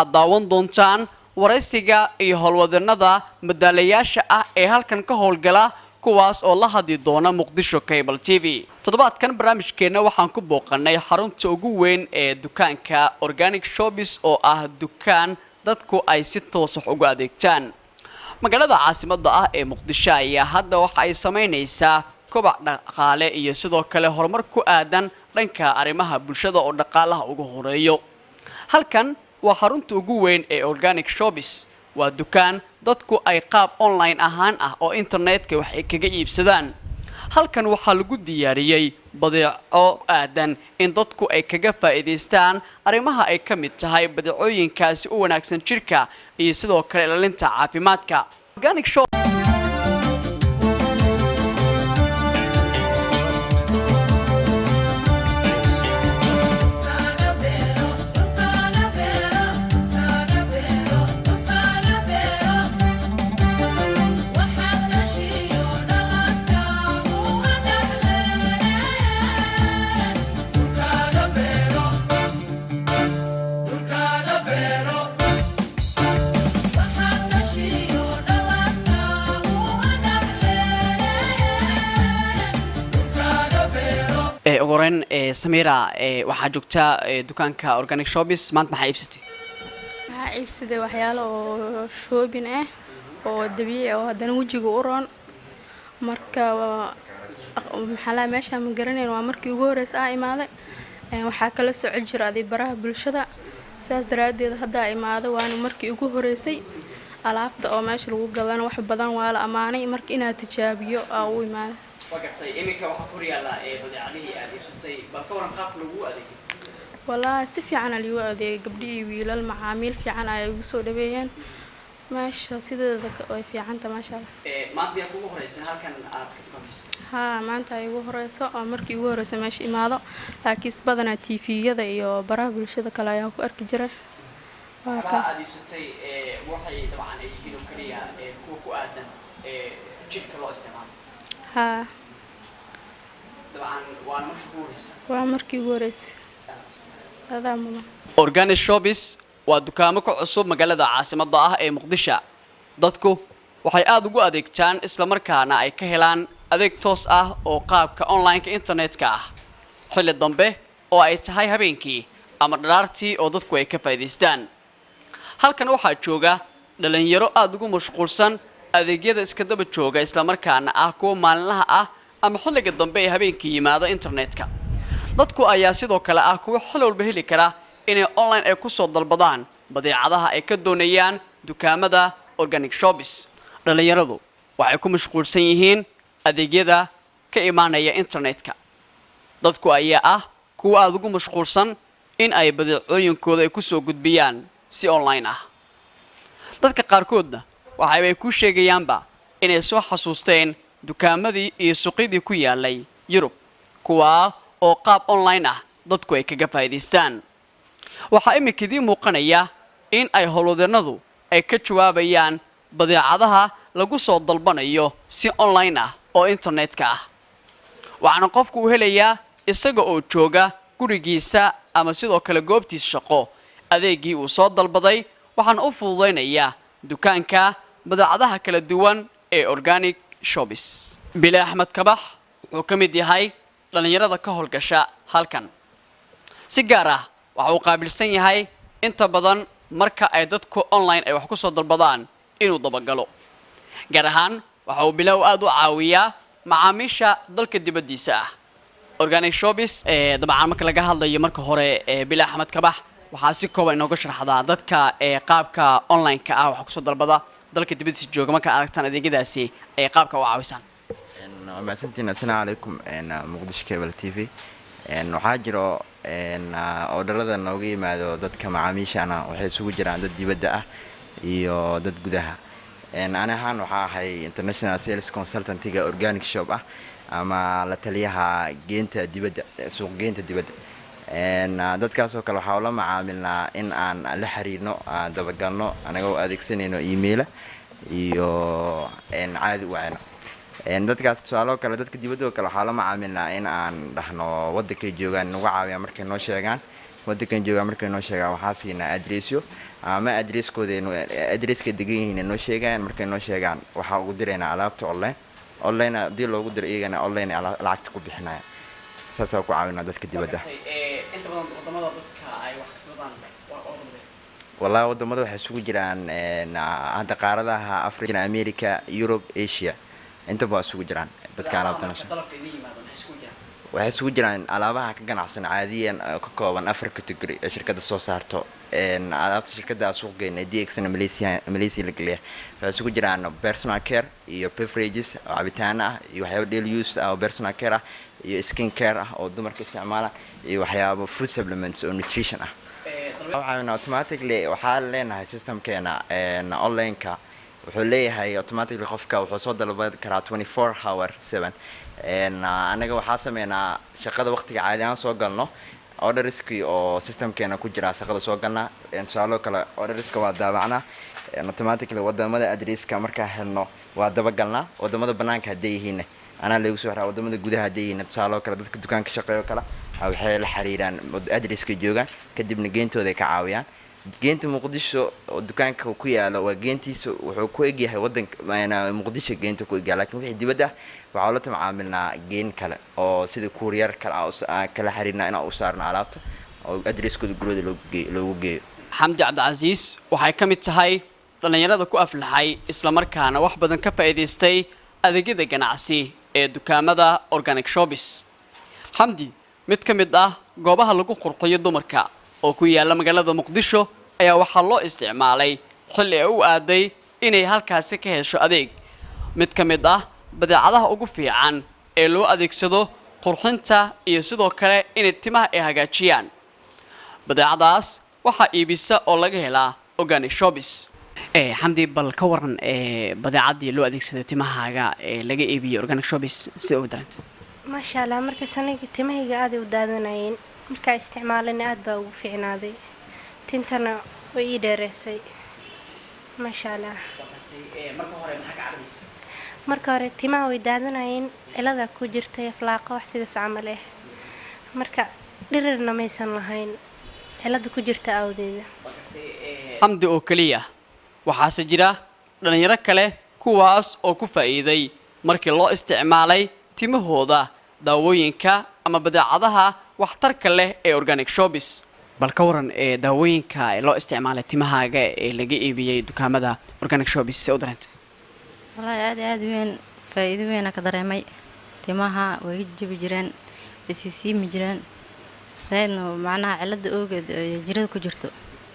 waxaad daawan doontaan waraysiga iyo howlwadeenada madaalayaasha ah ee halkan ka howlgala kuwaas oo la hadli doona Muqdisho Cable TV. Toddobaadkan barnaamijkeena waxaan ku booqanay xarunta ugu weyn ee dukaanka Organic Shoppers oo ah dukaan dadku ay si toos ah ugu adeegtaan. magaalada caasimadda ah ee Muqdisho ayaa hadda waxa ay sameynaysaa kobac dhaqaale iyo sidoo kale horumar ku aadan dhanka arrimaha bulshada oo dhaqaalaha ugu horeeyo. halkan waa xarunta ugu weyn ee Organic Shoppers. waa dukaan dadku ay qaab online ahaan ah oo internetka wax ay kaga iibsadaan. halkan waxaa lagu diyaariyay badeeco aadan in dadku ay kaga faa'iideystaan arrimaha ay ka mid tahay badeecooyinkaasi u wanaagsan jirka iyo sidoo kale ilaalinta caafimaadka. Organic Shop ogoran Samira waxa joogta dukaanka Organic Shoppers maanta maxay iibsatay waxyaalo oo shopping ah oo dabiici ah oo hadana wajiga u roon marka maxaa meesha ma garaneen waa markii ugu horeysay imaaday waxa kala soo jiray baraha bulshada sidaas daraadeed hadda imaaday waana markii ugu horeysay alaabta oo meesha lagu gadano wax badan waa la amaanay markii inaad tijaabiyo oo u imaaday وقتي إمك وحكوري على بدعيه أديبستي بالكورن قبل وجودك. والله سفي عنا اليوم قبلي ويلا المعامل في عنا يوصل بيان ماشي سيدا في عنتا ما شاء الله. ما أبي أقول هريسة هل كان كتكونس؟ ها ما أنت أيوه هريسة أمرك يوه هريسة ماشي ماذا لكن بدنا تيفي هذا يو براه بالشدة كلا ياكو أرك جرا. أديبستي وحي طبعا يجيلو كريا كوكو آدم جيل كلو استعمال. ها. طبعاً waa markii ugu horeysay هذا ماما Organic Shoppers waa dukaamo ku cusub magaalada caasimadda ah ee Muqdisho. dadku waxay aad ugu adeegtaan isla markaana ay ka helaan adeeg toos ah oo qaabka online-ka internetka ah xilli dambe oo ay tahay habeenkii ama dharaartii oo dadku ay ka faa'iideystaan. halkan waxaa jooga dhalinyaro aad ugu mashquulsan adeegyada iska daba jooga isla markaana ah kuwa maalinlaha ah ama xilliga dambe ee habeenkii yimaada internetka. dadku ayaa sidoo kale ah kuwa xil walba heli kara inay online ay ku soo dalbadaan badeecadaha ay ka doonayaan dukaamada Organic Shoppers. dhalinyaradu waxay ku mashquulsan yihiin adeegyada ka imaanaya internetka. dadku ayaa ah kuwa aad ugu mashquulsan in ay badeecooyinkooda ay ku soo gudbiyaan si online ah. dadka qaarkoodna waxay ku sheegayaanba inay soo xasuusteen dukaamadii iyo suuqyadii ku yaalay Yurub kuwa oo qaab online ah dadku ay kaga faa'iideystaan. waxa imikidii muuqanaya in ay howlwadeenadu ay ka jawaabayaan badeecadaha lagu soo dalbanayo si online ah oo internetka ah. waxaana qofku u helayaa isaga oo jooga gurigiisa ama sidoo kale goobtiisa shaqo adeegii uu soo dalbaday waxaan u fududeynayaa dukaanka badeecadaha kala duwan ee Organic Shoppers. Bila Ahmed Kabax wuxuu ka mid yahay dhalinyarada ka howlgasha halkan. si gaar ah waxa uu qaabilsan yahay inta badan marka ay dadku online ay wax ku soo dalbadaan inuu dabagalo. gaar ahaan waxa uu bilow aad u caawiyaa macaamiisha dalka dibadiisa ah. Organic Shoppers dabcan marka laga hadlayo marka hore Bila Ahmed Kabax waxaa si kooban inooga sharaxdaa dadka qaabka online-ka ah wax ku soo dalbada dalka dibadiisa jooga marka aragtaan adeegyadaasi ay qaabka u caawisaan. Assalamu alaykum Muqdisho Cable TV. waxaa jiro orderada nooga yimaado dadka macaamiishana waxay isugu jiraan dad dibadda ah iyo dad gudaha. ana ahaan waxaa ahay international sales consultant-ga Organic Shop ah ama la taliyaha geenta dibadda suuq geenta dibadda. dadkaas oo kale waxaa la macaamilnaa in aan la xiriirno dabagalno anagoo adeegsanayno email iyo caadi wacno. dadkaas su'aalo kale dadka dibadda kale waxaa la macaamilnaa in aan dhahno waddanka joogaan nagu caawiya markay noo sheegaan waddankan jooga markay noo sheegaan waxaa siinaa adressyo ama adresskooda adresska degan yihiin noo sheegayaan markay noo sheegaan waxaa ugu diraynaa alaabta online haddii loogu diro iyagana online lacagta ku bixinaya saasaa ku caawinaa dadka dibadda. inta badan wadamada dadka ay wax kasoo wadaan wallahi wadamada waxay isugu jiraan hadda qaaradaha Afrika, America, Europe, Asia intaba isugu jiraan dadka alaabta dalabka idin yimaado maxay isugu jiraan waxay isugu jiraan alaabaha ka ganacsan caadiyan ka kooban afar category ee shirkadda soo saarto alaabta shirkadda suuq geynay DXna Malaysia la geliya waxay isugu jiraan personal care iyo beverages cabitaana ah iyo waxyaabo daily use ah oo personal care ah iyo skin care ah oo dumarka isticmaala iyo waxyaabo food supplements oo nutrition ah. waxaan automatically waxaa leenahay systemkeena online-ka wuxuu leeyahay automatically qofka wuxuu soo dalban karaa 24/7 anaga waxaa sameynaa shaqada waqtiga caadi aan soo galno orderski oo systemkeena ku jira shaqada soo galna tusaale kale orderska waa daabacnaa automatically wadamada adresska markaa helno waa dabagalnaa wadamada banaanka hadday yihiin anaa lagu soo xiraa wadamada gudaha hadday yihiin tusaale kale dadka dukaanka shaqeeyo kale waxay la xiriiraan adresska joogaan kadibna geentooda ay ka caawiyaan geenta Muqdisho oo dukaanka ku yaalo waa geentiisa wuxuu ku egyahay wadanka Muqdisho geenta ku egyahay laakiin wixii dibadda waxaa la macaamilnaa geen kale oo sida courier kala xiriirna inaan u saarno alaabta oo adresskooda gurada loogu geeyo. Xamdi Cabdicasiis waxay ka mid tahay dhalinyarada ku aflaxay isla markaana wax badan ka faa'iideystay adeegyada ganacsi ee dukaamada organic shops. Xamdi mid ka mid ah goobaha lagu qurxiyo dumarka oo ku yaala magaalada Muqdisho ayaa waxaa loo isticmaalay xilli ay u aaday inay halkaasi ka hesho adeeg mid ka mid ah badeecadaha ugu fiican ee loo adeegsado qurxinta iyo sidoo kale inay timaha ay hagaajiyaan. badeecadaas waxaa iibisa oo laga helaa organic shops. Xamdi bal ka waran badeecadii loo adeegsaday timahaaga ee laga iibiyo organic shops si uu daranta ما شاء الله مركز أنا تمهي قاعدة ودادناين مركز استعمالنا أدبا وفعنا ذي تنتنا ويدرسي ما شاء الله مركز تما ودادناين إلا ذا كوجرتي فلاقة وحسيد عمله مركز دررنا ما يسنلهين إلا ذا كوجرت أودي حمد أوكلية وحاسجرة لأن يركله كواس أو كفايدي مركز الله استعمالي timahooda daawooyinka ama badeecadaha waxtarka leh ee organic shops. bal ka waran daawooyinka loo isticmaalay timahaaga ee laga iibiyay dukaamada organic shops si u daranta wallahi aad weyn faa'iido weyn ka dareemay timaha way jibi jireen bisiisi mi jireen sayno macnaha cilada ogeed jirada ku jirto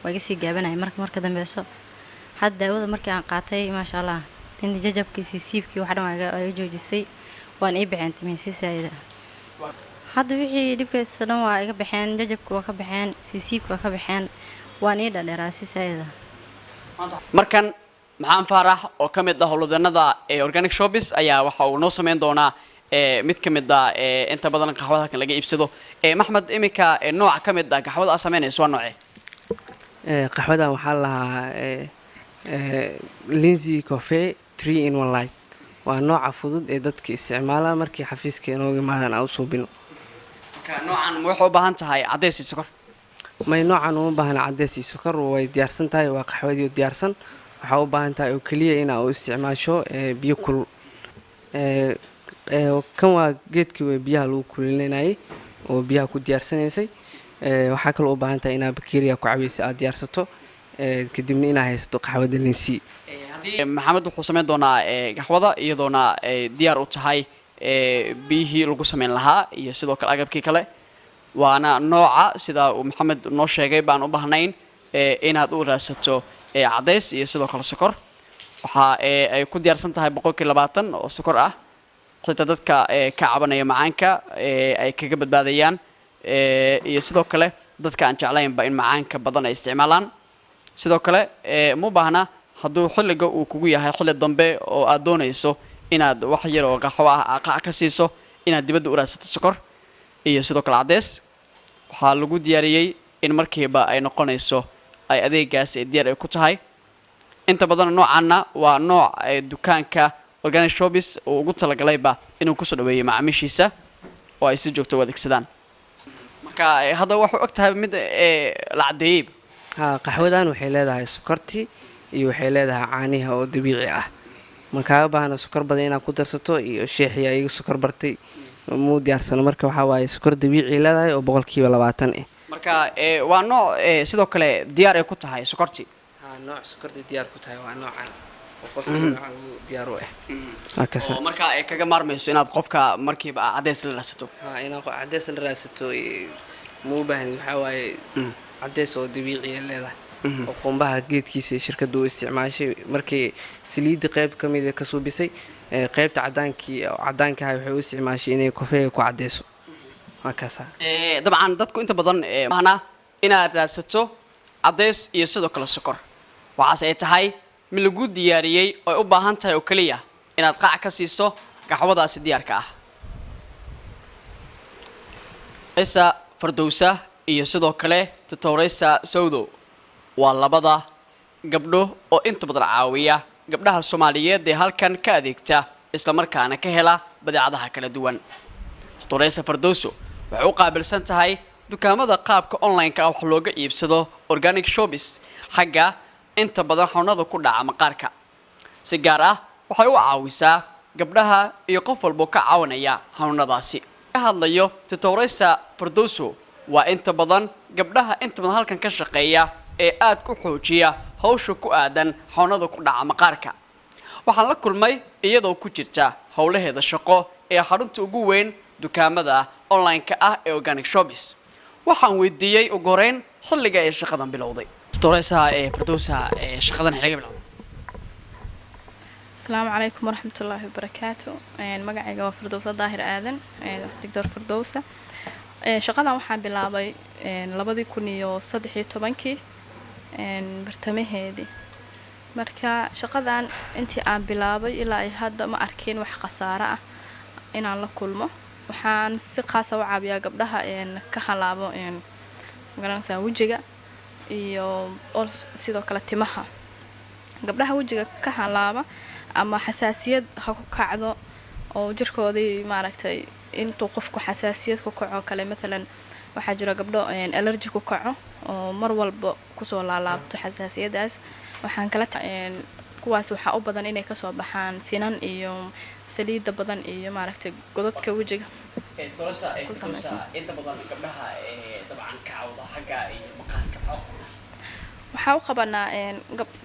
way iga sii gaabanay marka dambeeso had daawada markii aan qaatay ma sha Allah tinta jajabkiisii siibkii wax dhan ay joojisay waan ii bixin timisi saayida hadda wixii dibkiisa dhan waa iga bixin jajabku waa ka bixin siibku waa ka bixin waan ii dhadheeraa si saayida markan maxaan faarax oo ka mid ah howlwadanada ee organic shops ayaa waxa uu noo sameyn doonaa mid ka mid ah inta badan qaxwada halkan laga iibsado maxmed imika nooc ka mid ah qaxwada aad sameynayso waa noocee qaxwadan waxaa lahaa Lindsay Coffee 3 in 1 light waa nooca fudud ee dadka isticmaala markii xafiiska inooga maadan aan u suubino noocan wuxuu u baahan tahay cadeys iyo sokor may noocan uma baahna cadeys iyo sokor way diyaarsan tahay waa qaxwadii diyaarsan waxa u baahan tahay oo kaliya in aad u isticmaasho biyo kulul kan waa geedkii way biyaha lagu kululinayay oo biyaha ku diyaarsanaysay waxa kale u baahan tahay inaad bakteeriya ku caawiyay aad diyaarsato kadibna inaad haysato qaxwada Lindsay maxamed wuxuu sameyn doonaa qaxwada iyadoona diyaar u tahay biyihii lagu sameyn lahaa iyo sidoo kale agabkii kale waana nooca sida uu maxamed noo sheegay baan u baahnayn inaad u raadsato cadeys iyo sidoo kale sokor waxa ay ku diyaarsan tahay 20% oo sokor ah xitaa dadka ka cabanaya macaanka ay kaga badbaadayaan iyo sidoo kale dadka aan jeclaynba in macaanka badan ay isticmaalaan sidoo kale ma baahna hadduu xilliga uu kugu yahay xilli dambe oo aad doonayso inaad wax yar oo qaxwo ah ka siiso inaad dibadda u raadsato sokor iyo sidoo kale cadeys waxaa lagu diyaariyey in markiiba ay noqonayso ay adeegaas diyaar ay ku tahay inta badan noocanna waa nooc dukaanka organic shops oo ugu talagalayba inuu ku soo dhaweeyo macaamiishiisa oo ay si joogto u adeegsadaan marka hadda waxay og tahay mid la cadeeyay ها قحودان waxay leedahay sokorti iyo waxay leedahay caaniha oo dabiici ah marka baahna sokor badan inaad ku darsato iyo sheexiya iga sokor bartay muu diyaarsan marka waxa waaye sokor dabiici leedahay oo 20% marka waa nooc sidoo kale diyaar ay ku tahay sokorti ها nooc sokorti diyaar ku tahay waa noocan oo qofka diyaar u ah akasa oo marka ay kaga maarmayso inaad qofka markiiba cadeys la raasato ها inaad cadeys la raasato muu baahan waxa waaye cadeys oo dabiici leedahay oo qumbaha geedkiisa shirkadu isticmaashay markii saliid qayb kamid ah ka soo bisay qaybta cadaanka waxay u isticmaashay inay kafeega ku cadeyso markaas dabcan dadku inta badan maana inaad raasato cadeys iyo sidoo kale sokor waxaas ay tahay mid lagu diyaariyay oo ay u baahan tahay oo kaliya inaad qaac ka siiso qaxwadaasi diyaarka ah isa Fardowsa iyo sidoo kale Tutoresa Sawdo waa labada gabdho oo inta badan caawiya gabdhaha Soomaaliyeed ee halkan ka adeegta isla markaana ka hela badeecadaha kala duwan Tutoresa Fardowso waxay u qaabilsan tahay dukaamada qaabka online-ka wax looga iibsado organic shops xagga inta badan xanuunada ku dhaca maqaarka si gaar ah waxay u caawisaa gabdhaha iyo qof walba ka caawinaya xanuunadaasi ka hadlayo Tutoresa Fardowso waa inta badan gabdhaha inta badan halkan ka shaqeeya ee aad ku xoojiya hawsha ku aadan xanuunada ku dhaca maqaarka waxaan la kulmay iyadoo ku jirta hawlaheeda shaqo ee xarunta ugu weyn dukaamada online-ka ah ee organic shops waxaan weydiiyay ugu horeyn xilliga ay shaqadan bilowday Tutoresa Fardowsa shaqadan xilliga bilowday السلام عليكم ورحمة الله وبركاته مقعي waa Fardowsa Daahir Aadan Dr. Fardowsa shaqadan waxaan bilaabay 2013 bartamaheedii marka shaqadan intii aan bilaabay ilaa ay hadda ma arkin wax khasaaro ah inaan la kulmo waxaan si qaas ah u caawiyaa gabdhaha ka halaabo garanaysaa wajiga iyo sidoo kale timaha gabdhaha wajiga ka halaaba ama xasaasiyad ha ku kacdo oo jirkoodii maaragtay intuu qofku xasaasiyad ku kaco kale mesela waxaa jira gabdho allergy ku kaco oo mar walba ku soo laalaabto xasaasiyadaas waxaan kala kuwaas waxa u badan inay ka soo baxaan finan iyo saliid badan iyo maaragtay godadka wajiga Tutoresa inta badan gabdhaha dabcan ka caawda xagga iyo maqaarka waxa u qabanaa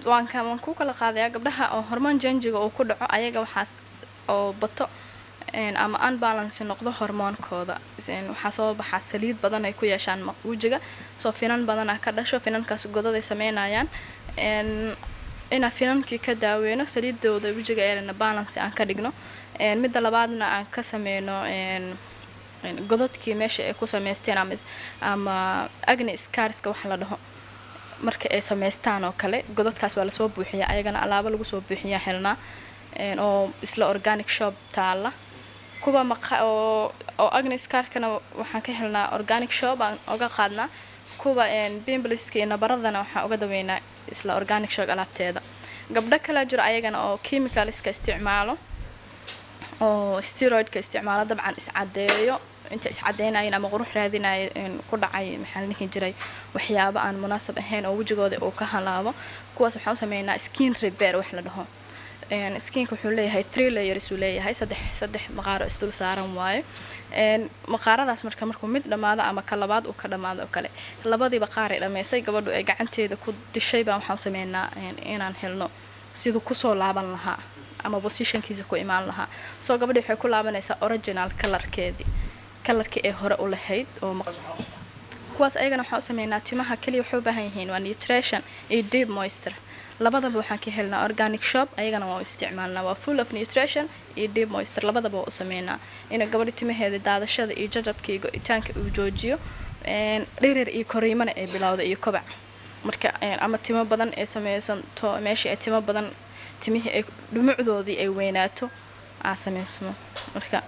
waan ku kala qaadayaa gabdhaha oo hormoon janjiga oo ku dhaco ayaga waxaas oo bato ama unbalance noqdo hormoonkooda waxa soo baxa saliid badan ay ku yeeshaan wajiga soo finan badan ka dhasho finankaas godad ay sameynayaan ina finankii ka daaweyno saliidooda wajiga ee balance aan ka dhigno midda labaadna aan ka sameeyno godadkii meesha ay ku sameysteen ama acne scarska wax la dhaho marka ay sameystaan oo kale godadkaas waa la soo buuxiyaa ayagana alaabo lagu soo buuxiyaa helna oo isla organic shop taala kuba oo acne scarkana waxaan ka helnaa organic shop aan uga qaadnaa kuba pimpleska iyo nabaradana waxaan uga daweynaa isla organic shop alaabteeda gabdho kala jira ayagana oo chemical iska isticmaalo oo steroid ka isticmaalo dabcan iscadeeyo inta iscadeynayeen ama qurux raadinayeen ku dhacay maxaa la jiray waxyaabo aan munaasab ahayn oo wajigooda uu ka halaabo kuwaas waxaan sameeynaa skin repair wax la dhaho skinka wuxuu leeyahay 3 layers uu leeyahay saddex maqaaro isdul saaran waaye maqaaradaas markuu mid dhamaado ama ka labaad uu ka dhamaado oo kale labadii maqaar ay dhameysay gabadhu ay gacanteeda ku dishay baan waxaan sameeynaa inaan helno sidoo ku soo laaban lahaa ama positionkiisa ku imaan lahaa soo gabadhu waxay ku laabanaysaa original colorkeedii kalarkii ay hore u lahayd oo kuwaas ayagana waxaan u sameeynaa timaha kaliya waxay u baahan yihiin waa nutrition iyo deep moisture labadaba waxaan ka helnaa organic shop ayagana waa u isticmaalnaa waa full of nutrition iyo deep moisture labadaba waa u sameeynaa in gabadha timaheeda daadashada iyo jajabka iyo go'itaanka uu joojiyo dherer iyo koriimana ay bilowdo iyo kobac marka ama timo badan ay sameysanto meeshii ay timo badan timihii ay dhumucdoodii ay weynaato aan sameysmo marka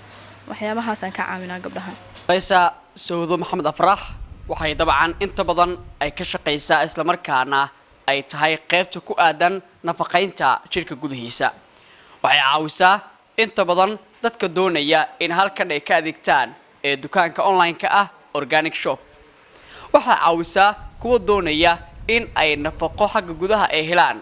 waxyaabahaas aan ka caawinaa gabdhaha Tutoresa Sawdo Maxamed Afrax waxay dabcan inta badan ay ka shaqeysaa isla markaana ay tahay qaybta ku aadan nafaqeynta jirka gudihiisa waxay caawisaa inta badan dadka doonaya in halkan ay ka adeegtaan ee dukaanka online-ka ah organic shop waxaa caawisaa kuwa doonaya in ay nafaqo xagga gudaha ay helaan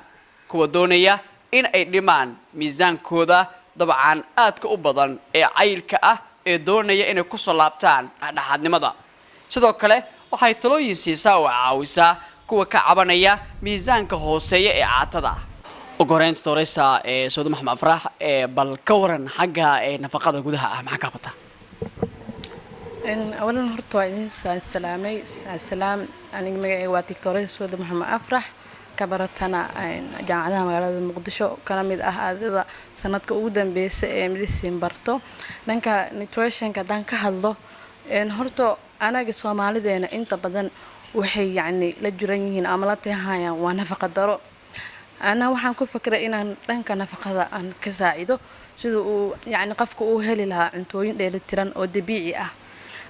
kuwa doonaya in ay dhimaan miisaankooda dabcan aadka u badan ee cayilka ah ee doonaya inay ku soo laabtaan dhexdhexaadnimada sidoo kale waxay talooyin siisaa oo caawisaa kuwa ka cabanaya miisaanka hooseeya ee caatada ugu horeynta dooraysa Soodo Maxamed Afrax bal ka waran xagga nafaqada gudaha ah maxaa ka qabta أولاً هرتوا إذن سلامي سلام أنا مجا واتيكتوري سود محمد أفرح كبرتنا جامعة مقالة مقدشة كلام إذا هذا سنة كأودا بس مدرسين برتو دانك نيتريشن كدانك هذا إن هرتوا أنا جسوا مالي ده أنت بدن وحي يعني لجريين عملتها هاي وأنا فقدره أنا وحن كل فكرة إن دانك نفقة أن كساعده شو يعني قفك أوهلي لها عنتوين للتران أو دبيعي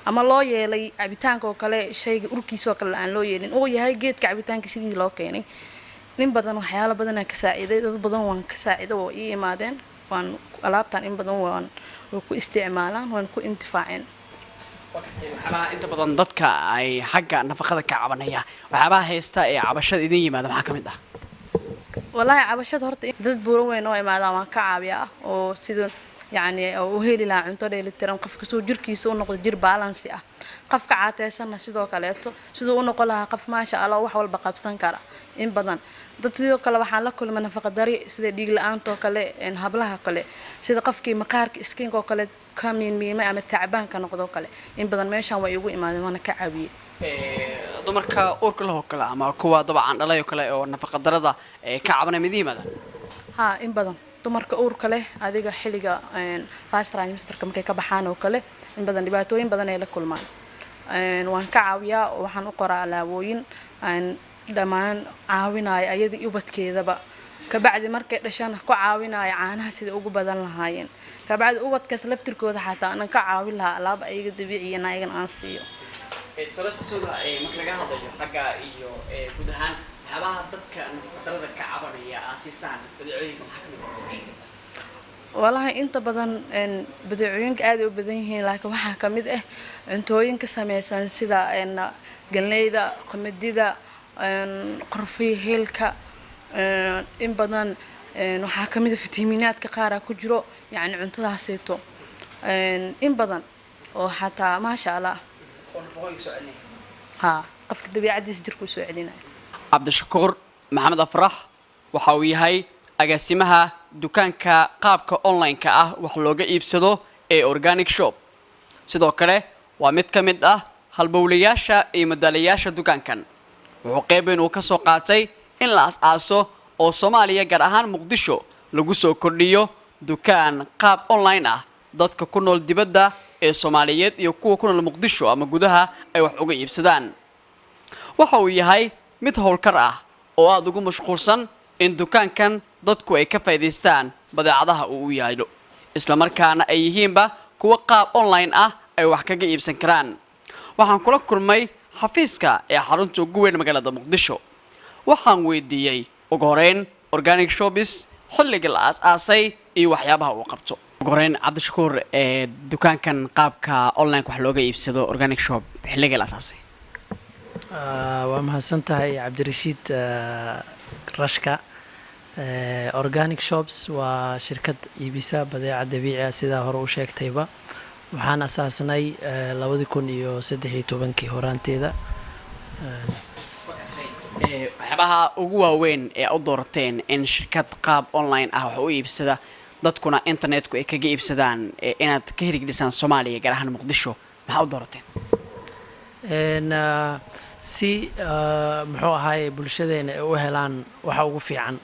ama loo yeelay cabitaanka oo kale shayga urkiisa oo kale aan loo yeelin oo yahay geedka cabitaanka sidii loo keenay nin badan waxyaalo badan ka saaciday dad badan waan ka saacido oo ii imaadeen waan alaabtan in badan waan ku isticmaalaan waan ku intifaaceen waxaa inta badan dadka ay xagga nafaqada ka cabanaya waxaa haysta ee cabashada idin yimaada maxaa kamid ah wallahi cabashada horta dad buuro weyn oo imaadaan waan ka caawiyaa oo sidoo يعني وهيلي لا عنتو ديلتران قف كسو جيركيسو نقد جير بالانسي اه قف كعاتيسنا sidoo kaleeto sidoo uu noqon lahaa qaf ma sha Allah wax walba qabsan kara in badan dad sidoo kale waxaan la kulmay nafaqa dari sida dhiig la'aanta oo kale in hablaha kale sida qafkii maqaarka skinka oo kale kamiin miima ama tacbaanka noqdo kale in badan meeshan way ugu imaadeen wana ka caawiyay dumarka uurka leh oo kale ama kuwa dabcan dhalay oo kale oo nafaqa darada ka cabanay midiimada ha in badan dumarka uurka leh adiga xiliga fast trimester-ka markay ka baxaan oo kale in badan dhibaatooyin badan ay la kulmaan waan ka caawiyaa waxaan u qoraa alaabooyin aan dhamaan caawinayo ayadii ubadkeedaba ka bacdi markay dhashaan ku caawinayo caanaha sida ugu badan lahaayeen ka bacdi ubadkaas laftirkooda xataa aan ka caawin lahaa alaab ayaga dabiiciga ayagan aan siiyo tolosooda marka laga hadlayo xagga iyo guud ahaan waxyaabaha dadka nafaqadarada ka cabanaya aasisaan badeecooyinka maxaa kamid ah والله أنت بدن بدعوينك عادي وبدنيه لكن واحد كميد cuntooyinka samaysan sida galneyda qamadiida qorfi heelka in badan waxa kamid ah fitamiinaadka qaar ku jiro yani cuntadaasito in badan oo xataa ma sha Allah ha qofka dabiicadiisa jirku soo celinay Cabdishakuur Maxamed Afrax waxa uu yahay agaasimaha dukaanka qaabka online-ka ah wax looga iibsado ee organic shop sidoo kale waa mid ka mid ah halbowlayaasha iyo madalayaasha dukaankan wuxuu qayb weyn ka soo qaatay in la aaso oo Soomaaliya gaar ahaan Muqdisho lagu soo kordhiyo dukaan qaab online ah dadka ku nool dibadda ee Soomaaliyeed iyo kuwa ku nool Muqdisho ama gudaha ay wax uga iibsadaan waxa uu yahay mid howlkar ah oo aad ugu mashquulsan in dukaankan dadku ay ka faa'iideystaan badeecadaha uu yaalo isla markaana ay yihiinba kuwa qaab online ah ay wax kaga iibsan karaan waxaan kula kulmay xafiiska ee xarunta ugu weyn magaalada Muqdisho waxaan weydiiyay ugu horeyn organic shops xilliga la aasaasay iyo waxyaabaha uu qabto ugu horeyn Cabdishakuur dukaankan qaabka online wax looga iibsado organic shop xilliga la aasaasay waa mahadsantahay Cabdirashiid Rashka organic shops waa shirkad iibisa badeecad dabiici ah sida hore u sheegtayba waxaan asaasnay 2013 horaanteeda waxyaabaha ugu waaweyn ee u doorateen in shirkad qaab online ah wax u iibsada dadkuna internetku ay kaga iibsadaan inaad ka hirgelisaan Soomaaliya gaar ahaan Muqdisho maxaa u doorateen si muxuu ahaay bulshadeena ay u helaan waxa ugu fiican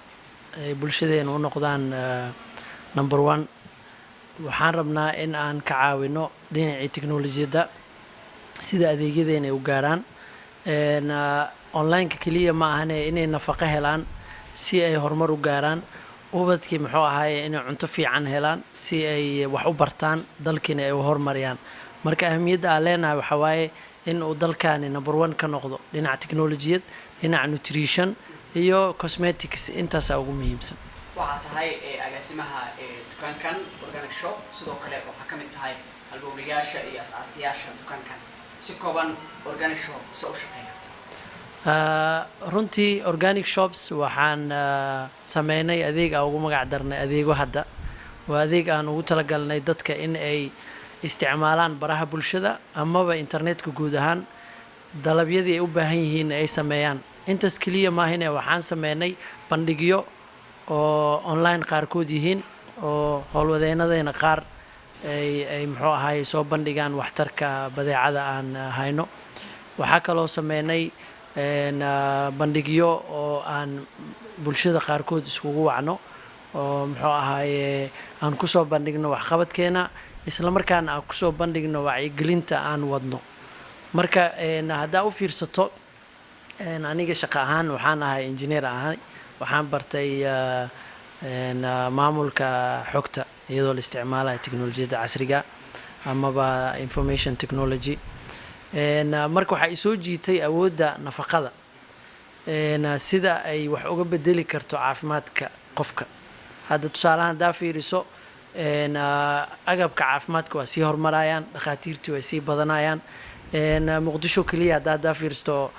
bulshadeena u noqdaan number 1 waxaan rabnaa in aan ka caawino dhinaca tiknoolajiyada sida adeegyadeena ay u gaaraan online kaliya ma ahan inay nafaqo helaan si ay horumar u gaaraan ubadkii muxuu ahaay inay cunto fiican helaan si ay wax u bartaan dalkiina ay u horumariyaan marka ahmiyadda aan leenahay waxa waaye in uu dalkaani number 1 ka noqdo dhinaca tiknoolajiyad dhinaca nutrition iyo cosmetics intaas ugu muhiimsan waxa tahay agaasimaha dukaankan organic shop sidoo kale waxa kamid tahay halbowlayaasha iyo asaasiyaasha dukaankan si kooban organic shop se u shaqeeya runtii organic shops waxaan sameynay adeeg aan ugu magac darnay adeego hadda waa adeeg aan ugu talagalnay dadka in ay isticmaalaan baraha bulshada amaba internetka guud ahaan dalabyadii ay u baahan yihiin ay sameeyaan intaas keliya maahine waxaan sameynay bandhigyo oo online qaarkood yihiin oo howlwadeenadeena qaar ay muxuu ahaay soo bandhigaan waxtarka badeecada aan hayno waxaa kaloo sameynay bandhigyo oo aan bulshada qaarkood iskugu wacno oo muxuu ahaaye aan kusoo bandhigno waxqabadkeena isla markaana aan kusoo bandhigno wacyigelinta aan wadno marka haddaa u fiirsato aniga shaqo ahaan waxaan ahay engineer ahay waxaan bartay maamulka xogta iyadoo la isticmaalayo teknolojiyadda casriga amaba information technology marka waxaa isoo jiitay awoodda nafaqada sida ay wax uga bedeli karto caafimaadka qofka hadda tusaalahaan haddaa fiiriso agabka caafimaadka waa sii horumarayaan dhakhaatiirtii way sii badanayaan muqdisho keliya haddaa fiiristo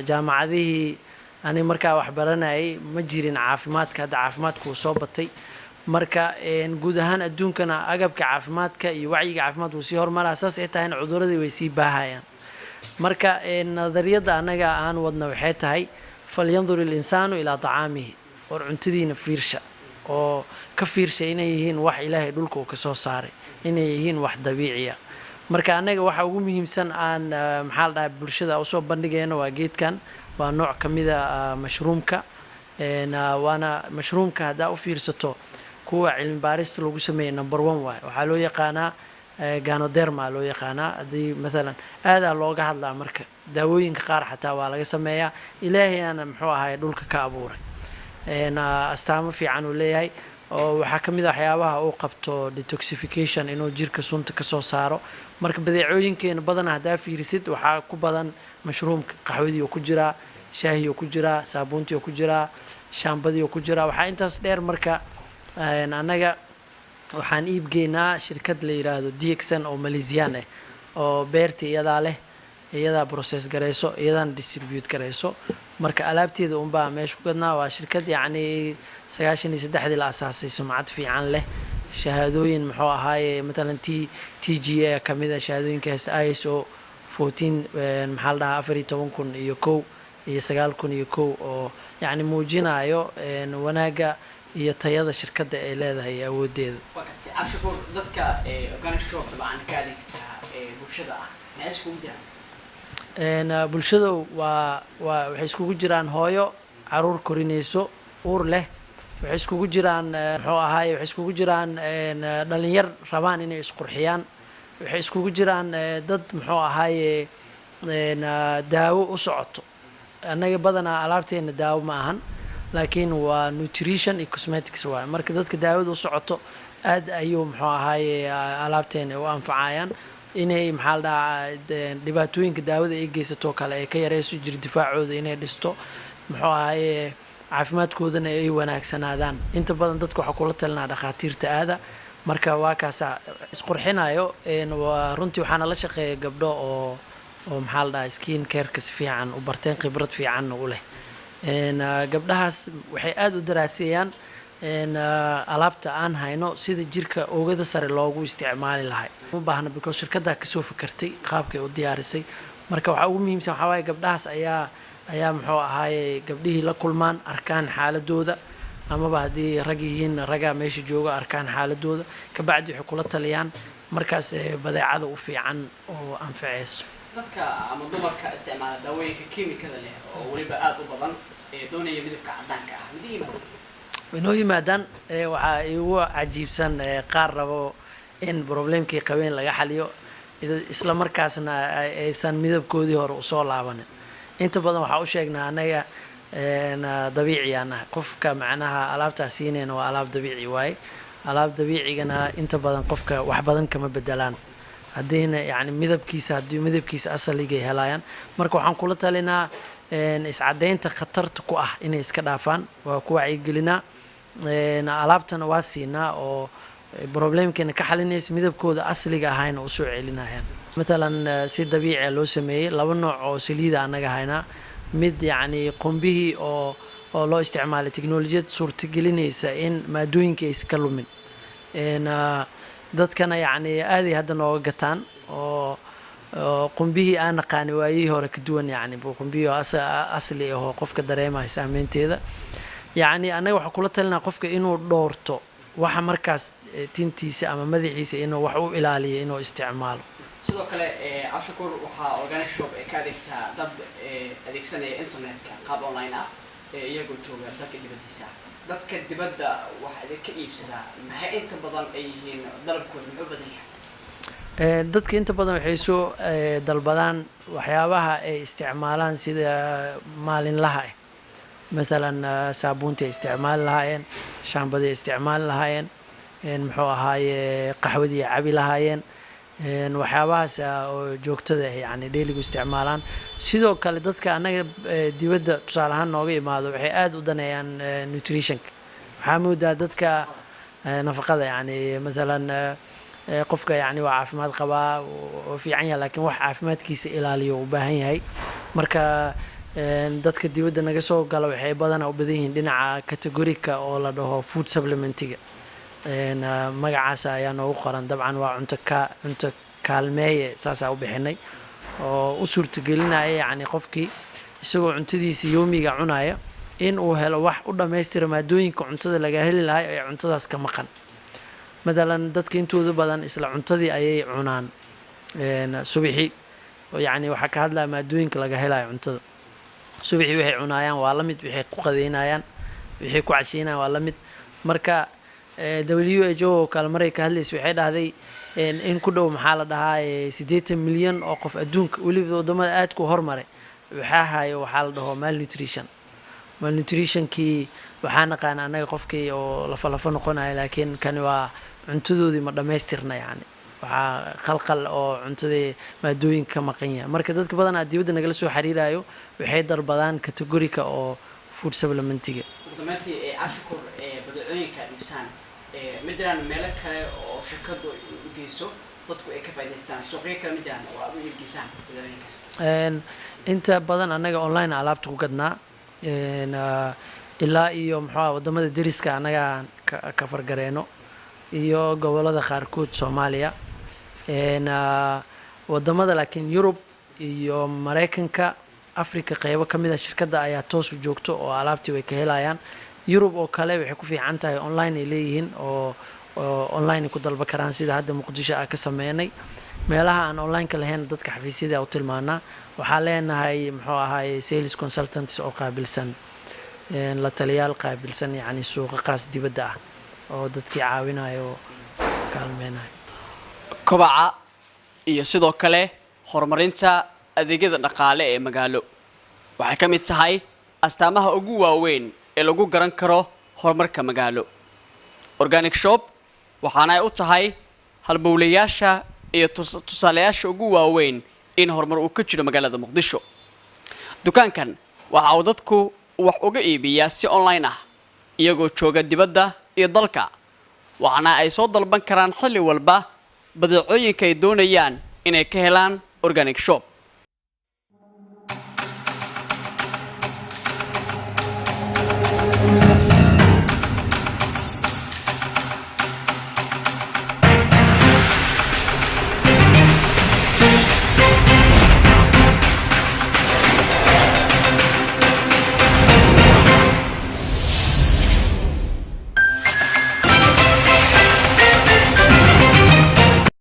jaamacadihii ani markaa wax baranayay ma jirin caafimaadka hadda caafimaadku wuu soo batay marka guud ahaan adduunkana agabka caafimaadka iyo wacyiga caafimaad wuu sii horumaraa saas ay tahayna cuduradii way sii baahayaan marka nadariyadda annaga aan wadna waxay tahay falyandur ilinsaanu ilaa tacaamihi war cuntadiina fiirsha oo ka fiirsha inay yihiin wax ilaahay dhulka uu ka soo saaray inay yihiin wax dabiiciya marka annaga waxa ugu muhiimsan aan maxaa la dhahay bulshada usoo bandhigayno waa geedkan waa nooc ka mid a mashruumka waana mashruumka haddaa u fiirsato kuwa cilmi baarista lagu sameeyay number 1 waay waxaa loo yaqaanaa ganoderma loo yaqaanaa haddii maalan aadaa looga hadlaa marka daawooyinka qaar xataa waa laga sameeyaa ilaahayana muxuu ahay dhulka ka abuuray astaamo fiican uu leeyahay oo waxaa ka mid a waxyaabaha uu qabto detoxification inuu jirka sunta ka soo saaro marka badeecooyinkeena badan haddaa fiirisid waxaa ku badan mashruumka qaxwadii oo ku jiraa shaahii oo ku jiraa saabuuntii oo ku jiraa shaambadii oo ku jiraa waxaa intaas dheer marka annaga waxaan iibgeynaa shirkad la yiraahdo DXN oo Malaysian ah oo beerta iyadaa leh iyadaa process gareyso iyadana distribute gareyso marka alaabteeda unbaa meesha ku gadnaa waa shirkad yacni 93 la asaasay sumcad fiican leh shahaadooyin muxuu ahaaye matalan TGA ka mid ah shahaadooyinka haysta ISO 14 maxaa la dhahaa 14,000 iyo 9,001 oo yacni muujinayo wanaaga iyo tayada shirkadda ay leedahay awoodeeda waqti afshakur dadka organic shop baan ka adeegtaa bulshada ah ma isku jiraan bulshada waxay iskugu jiraan hooyo caruur korinayso uur leh waxay iskugu jiraan muxuu ahaay waxay iskugu jiraan dhalinyar rabaan inay isqurxiyaan waxay iskugu jiraan dad muxuu ahaay daawo u socoto annaga badanaa alaabteena daawo ma ahan laakiin waa nutrition iyo cosmetics waay marka dadka daawada u socoto aad ayuu muxuu ahaay alaabteena u anfacayaan inay maxaa la dhahaa dhibaatooyinka daawada ay geysato kale ay ka yareyso jir difaacooda inay dhisto muxuu ahaay caafimaadkoodana ay wanaagsanaadaan inta badan dadka waxaa kula talinaa dhakhaatiirta aada marka waa kaasa isqurxinayo waa runtii waxaana la shaqeeya gabdho oo maxaa la dhahaa skin careka si fiican u barteen khibrad fiicanna u leh gabdhahaas waxay aada u daraaseeyaan alaabta aan hayno sida jirka oogada sare loogu isticmaali lahay u baahna because shirkaddaa kasoo fakartay qaabkay u diyaarisay marka waxaa ugu muhiimsan waxaa waaye gabdhahaas ayaa muxuu ahaaye gabdhihii la kulmaan arkaan xaaladooda amaba haddii rag yihiin raggaa meesha jooga arkaan xaaladooda kabacdi waxay kula taliyaan markaas badeecada u fiican oo anfaceyso dadka ama dumarka isticmaala daawooyinka kiimikada leh oo weliba aad u badan doonaya midabka caddaanka ah midii inoo yimaadaan waxaa igu cajiibsan qaar rabo in problemkii qabeen laga xaliyo isla markaasna aysan midabkoodii hore usoo laabanin inta badan waxaa u sheegnaa annaga dabiici aan nahay qofka macnaha alaabtaa siinayna waa alaab dabiici waaye alaab dabiicigana inta badan qofka wax badan kama bedelaan haddiina yacni haddii midabkiisa asaligay helayaan marka waxaan kula talinaa iscadaynta khatarta ku ah inay iska dhaafaan waa ku wacyigelinaa alaabtana waa siinaa oo problemkeena ka xalinaysa midabkooda asliga ahayna usoo celinayaan مثلا si dabiici loo sameeyay laba nooc oo saliida anaga haynaa mid yacni qumbihii oo loo isticmaalay teknolojiyad suurtagelinaysa in maadooyinka aysan ka lumin dadkana yacni aaday hadda nooga gataan oo qumbihii aan naqaani waayihii hore ka duwan yacni qumbihii oo asli ahoo qofka dareemaya saameynteeda yacni annaga waxaa kula talinaa qofka inuu dhoorto waxa markaas tintiisa ama madaxiisa inuu wax u ilaaliyo inuu isticmaalo sidoo kale Ashakur waxaa organic shop ka adeegtaa dad adeegsanaya internetka qaab online ah iyagoo jooga dalka dibadiisa dadka dibadda waxa ay ka iibsadaan maxay inta badan ay yihiin dalabkooda muxuu badan yahay dadka inta badan waxay soo dalbadaan waxyaabaha ay isticmaalaan sida maalinlaha ah مثلا صابونتي استعمال لهاين شامبودي استعمال لهاين muxuu ahaaye qaxwadii cabi lahaayeen waxyaabahaas oo joogtada yani daily isticmaalaan sidoo kale dadka anaga dibadda tusaale ahaan nooga imaado waxay aad u daneeyaan nutrition waxaa moodaa dadka nafaqada yani مثلا qofka yani waa caafimaad qabaa oo fiican yahay laakiin wax caafimaadkiisa ilaaliyo u baahan yahay marka dadka dibadda naga soo gala waxay badanaa u badan yihiin dhinaca categorika oo la dhaho food supplementiga magacaas ayaa noogu qoran dabcan waa cunto kaalmeeye saasaa u bixinay oo u suurtagelinaya yacni qofkii isagoo cuntadiisa yoomiga cunaya in uu helo wax u dhammaystira maadooyinka cuntada laga heli lahay ee cuntadaas ka maqan matalan dadka intooda badan isla cuntadii ayay cunaan subaxii yacni waxaa ka hadlaya maadooyinka laga helayo cuntada subaxii waxay cunayaan waa la mid waxay ku qadeynayaan waxay ku casheynayaan waa la mid marka WHO kale maray ka hadlaysa waxay dhahday in ku dhow maxaa la dhahaa 80 milyan oo qof adduunka weliba wadamada aad ku hormaray waxaa hayo waxaa la dhaho malnutritionkii waxaa naqaan anaga qofkii oo lafa noqonaya laakiin kani waa cuntadoodii ma dhammaystirna yani waxaa khalkhal oo cuntadii maadooyinka ka maqan yahay marka dadka badanaa dibadda nagala soo xiriirayo waxay dalbadaan categorika oo food supplementiga wadamaantii Ashakur badeecooyinka iibsaan ma jiraan meelo kale oo shirkadu u geyso dadku ay ka faa'iideystaan suuqyo kale ma jiraan oo aad u iibgeysaan badeecooyinkaas inta badan anaga online alaabta ku gadnaa ilaa iyo muxuu wadamada deriska anaga ka fargareeno iyo gobolada qaarkood Soomaaliya wadamada laakiin Europe iyo Mareykanka Afrika qaybo kamid ah shirkadda ayaa toos u joogto oo alaabtii way ka helayaan Europe oo kale waxay ku fiican tahay online ay leeyihiin oo online ku dalba karaan sida hadda Muqdisho ah ka sameynay meelaha aan online ka lahayn dadka xafiisyada u tilmaanaa waxaa leenahay muxuu ahaay sales consultants oo qaabilsan la taliyaal qaabilsan yani suuqa qaas dibadda ah oo dadkii caawinayo kaalmeenayo kobaca iyo sidoo kale horumarinta adeegyada dhaqaale ee magaalo waxay ka mid tahay astaamaha ugu waaweyn ee lagu garan karo horumarka magaalo organic shop waxaana ay u tahay halbowlayaasha iyo tusaalayaasha ugu waaweyn in horumar uu ka jiro magaalada Muqdisho dukaankan waxa uu dadku wax uga iibiyaa si online ah iyagoo jooga dibadda iyo dalka waxaana ay soo dalban karaan xilli walba badeecooyinka ay doonayaan inay ka helaan organic shop